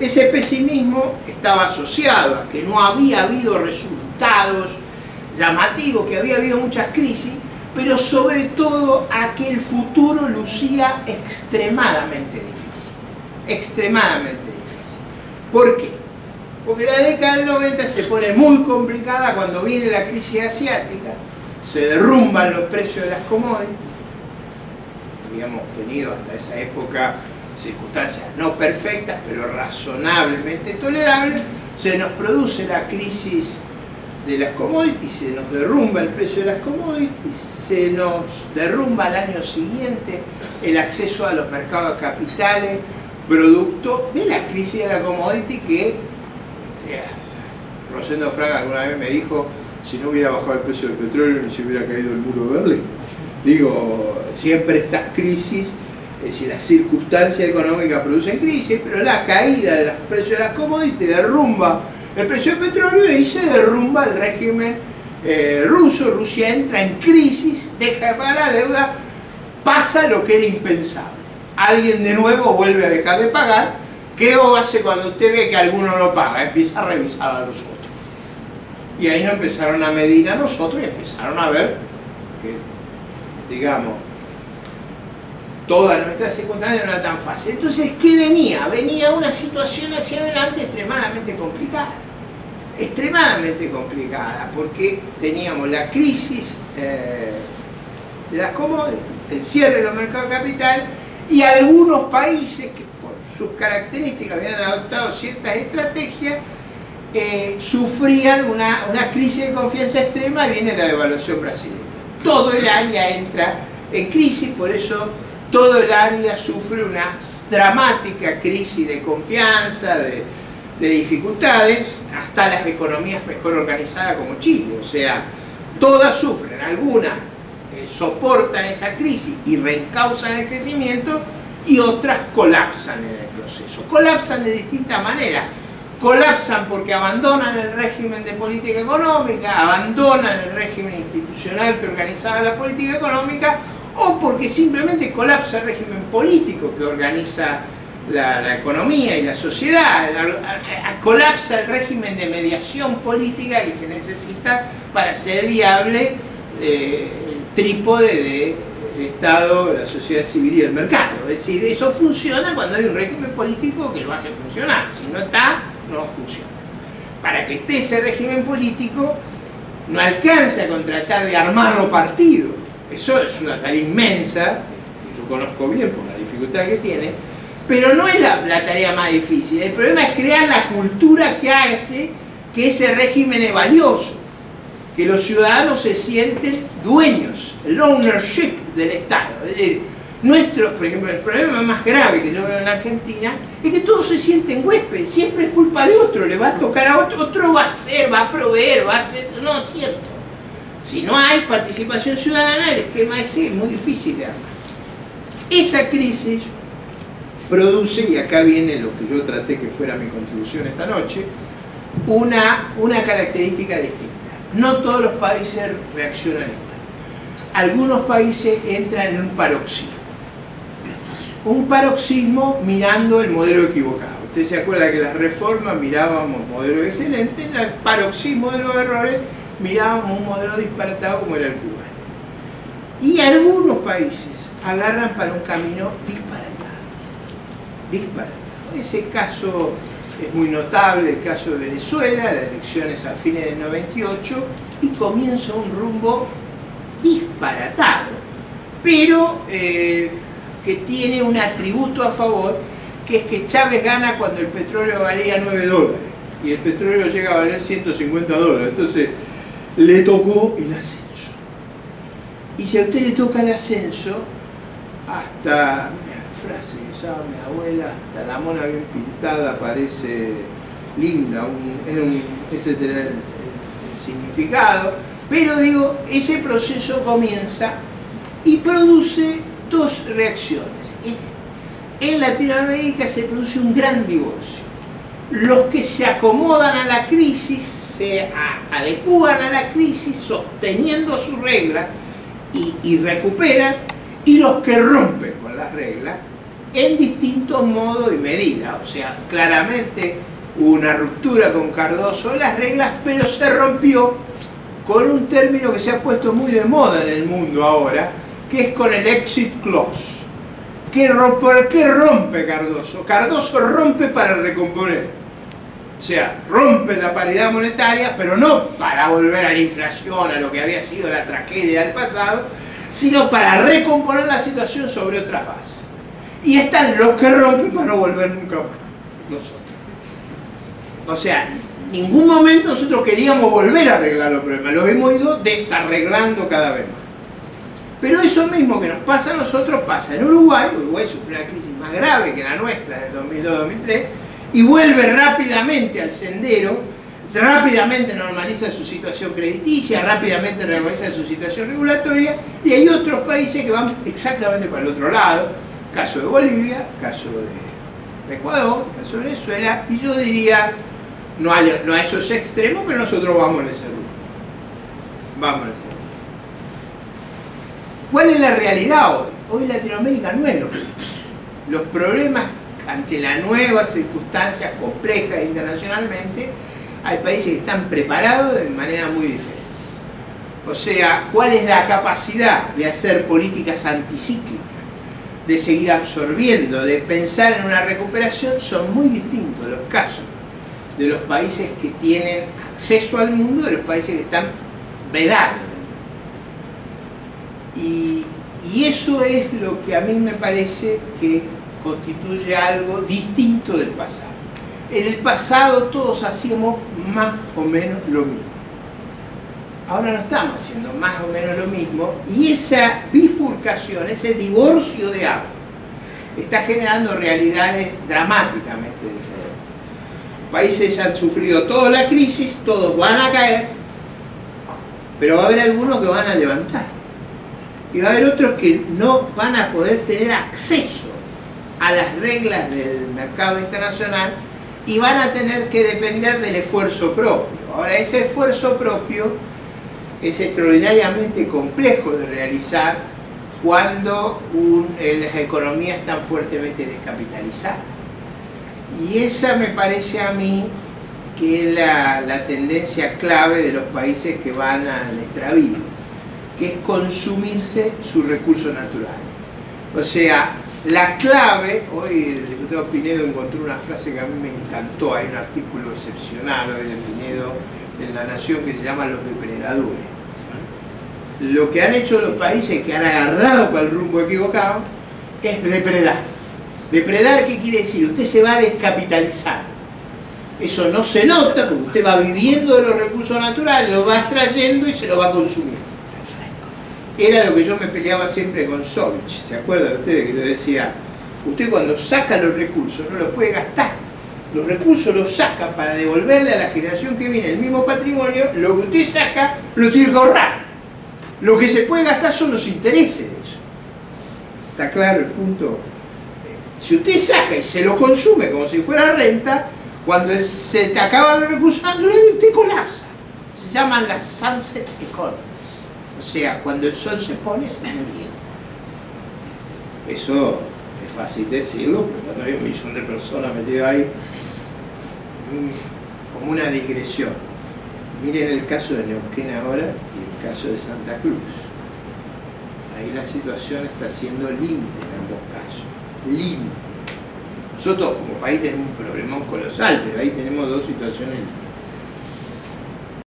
Ese pesimismo estaba asociado a que no había habido resultados llamativos, que había habido muchas crisis, pero sobre todo a que el futuro lucía extremadamente difícil. Extremadamente difícil. ¿Por qué? Porque la década del 90 se pone muy complicada cuando viene la crisis asiática, se derrumban los precios de las commodities. Habíamos tenido hasta esa época circunstancias no perfectas, pero razonablemente tolerables. Se nos produce la crisis de las commodities, se nos derrumba el precio de las commodities, se nos derrumba al año siguiente el acceso a los mercados de capitales, producto de la crisis de la commodity que Rosendo Fraga alguna vez me dijo: si no hubiera bajado el precio del petróleo no se hubiera caído el muro de Berlín. Digo, siempre estas crisis, es decir, las circunstancias económicas producen crisis, pero la caída de los precios de las commodities derrumba el precio del petróleo y se derrumba el régimen ruso. Rusia entra en crisis, deja de pagar la deuda, pasa lo que era impensable. Alguien de nuevo vuelve a dejar de pagar. ¿Qué hace cuando usted ve que alguno no paga? Empieza a revisar a los otros. Y ahí nos empezaron a medir a nosotros y empezaron a ver que, digamos, todas nuestras circunstancias no eran tan fáciles. Entonces, ¿qué venía? Venía una situación hacia adelante extremadamente complicada. Extremadamente complicada, porque teníamos la crisis de las commodities, el cierre de los mercados de capital, y algunos países que por sus características habían adoptado ciertas estrategias, sufrían una crisis de confianza extrema. Y viene la devaluación brasileña. Todo el área entra en crisis, por eso todo el área sufre una dramática crisis de confianza, de dificultades, hasta las economías mejor organizadas como Chile. O sea, todas sufren, algunas soportan esa crisis y reencauzan el crecimiento, y otras colapsan en el proceso. Colapsan de distintas maneras. Colapsan porque abandonan el régimen de política económica, abandonan el régimen institucional que organizaba la política económica, o porque simplemente colapsa el régimen político que organiza la economía y la sociedad. Colapsa el régimen de mediación política que se necesita para ser viable el trípode del Estado, la sociedad civil y el mercado. Es decir, eso funciona cuando hay un régimen político que lo hace funcionar. Si no está, no funciona. Para que esté ese régimen político, no alcanza con tratar de armarlo partido. Eso es una tarea inmensa, que yo conozco bien por la dificultad que tiene, pero no es la tarea más difícil. El problema es crear la cultura que hace que ese régimen es valioso, que los ciudadanos se sienten dueños, el ownership del Estado. Es decir, por ejemplo, el problema más grave que yo veo en la Argentina es que todos se sienten huéspedes, siempre es culpa de otro, le va a tocar a otro, otro va a hacer, va a proveer, va a hacer... No, es cierto. Si no hay participación ciudadana, el esquema ese es muy difícil de armar. Esa crisis produce, y acá viene lo que yo traté que fuera mi contribución esta noche, una característica distinta. No todos los países reaccionan igual. Algunos países entran en un paroxismo. Un paroxismo mirando el modelo equivocado. Usted se acuerda que las reformas mirábamos modelo excelente, en el paroxismo de los errores mirábamos un modelo disparatado como era el cubano. Y algunos países agarran para un camino disparatado. Ese caso es muy notable, el caso de Venezuela, las elecciones a fines del 98, y comienza un rumbo disparatado, pero que tiene un atributo a favor, que es que Chávez gana cuando el petróleo valía $9 y el petróleo llega a valer $150. Entonces le tocó el ascenso. Y si a usted le toca el ascenso, hasta, frase que usaba mi abuela, hasta la mona bien pintada parece linda, ese será el significado. Pero digo, ese proceso comienza y produce dos reacciones. En Latinoamérica se produce un gran divorcio. Los que se acomodan a la crisis, se adecúan a la crisis sosteniendo sus reglas y recuperan, y los que rompen con las reglas en distintos modos y medidas. O sea, claramente hubo una ruptura con Cardoso de las reglas, pero se rompió con un término que se ha puesto muy de moda en el mundo ahora, que es con el exit clause. ¿Por qué rompe Cardoso? Cardoso rompe para recomponer. O sea, rompe la paridad monetaria, pero no para volver a la inflación, a lo que había sido la tragedia del pasado, sino para recomponer la situación sobre otras bases. Y están los que rompen para no volver nunca más, nosotros. O sea, en ningún momento nosotros queríamos volver a arreglar los problemas, los hemos ido desarreglando cada vez más. Pero eso mismo que nos pasa a nosotros pasa en Uruguay. Uruguay sufrió una crisis más grave que la nuestra en el 2002-2003 y vuelve rápidamente al sendero, rápidamente normaliza su situación crediticia, rápidamente normaliza su situación regulatoria, y hay otros países que van exactamente para el otro lado, caso de Bolivia, caso de Ecuador, caso de Venezuela, y yo diría, no a esos extremos, pero nosotros vamos en ese rumbo. Vamos en ese rumbo. ¿Cuál es la realidad hoy? Hoy Latinoamérica no es lo mismo. Los problemas ante las nuevas circunstancias complejas internacionalmente, hay países que están preparados de manera muy diferente. O sea, ¿cuál es la capacidad de hacer políticas anticíclicas, de seguir absorbiendo, de pensar en una recuperación? Son muy distintos los casos de los países que tienen acceso al mundo de los países que están vedados. Y eso es lo que a mí me parece que constituye algo distinto del pasado. En el pasado todos hacíamos más o menos lo mismo. Ahora no estamos haciendo más o menos lo mismo, y esa bifurcación, ese divorcio de agua, está generando realidades dramáticamente diferentes. Los países han sufrido toda la crisis, todos van a caer, pero va a haber algunos que van a levantar. Y va a haber otros que no van a poder tener acceso a las reglas del mercado internacional y van a tener que depender del esfuerzo propio. Ahora, ese esfuerzo propio es extraordinariamente complejo de realizar cuando las economías están fuertemente descapitalizadas. Y esa me parece a mí que es la tendencia clave de los países que van al extravío, que es consumirse sus recursos naturales. O sea, la clave, hoy el diputado Pinedo encontró una frase que a mí me encantó, hay un artículo excepcional hoy de Pinedo en La Nación que se llama Los depredadores. Lo que han hecho los países que han agarrado para el rumbo equivocado es depredar. ¿Depredar qué quiere decir? Usted se va a descapitalizar. Eso no se nota porque usted va viviendo de los recursos naturales, los va extrayendo y se los va consumiendo. Era lo que yo me peleaba siempre con Sovich. ¿Se acuerdan ustedes que yo decía, usted cuando saca los recursos no los puede gastar? Los recursos los saca para devolverle a la generación que viene el mismo patrimonio, lo que usted saca lo tiene que ahorrar. Lo que se puede gastar son los intereses de eso. ¿Está claro el punto? Si usted saca y se lo consume como si fuera renta, cuando se te acaban los recursos naturales, usted colapsa. Se llaman las sunset economies. O sea, cuando el sol se pone, se muere. Eso es fácil decirlo, porque cuando hay 1 millón de personas metidas ahí, como una digresión. Miren el caso de Neuquén ahora y el caso de Santa Cruz. Ahí la situación está siendo límite en ambos casos. Límite. Nosotros como país tenemos un problemón colosal, pero ahí tenemos dos situaciones límites.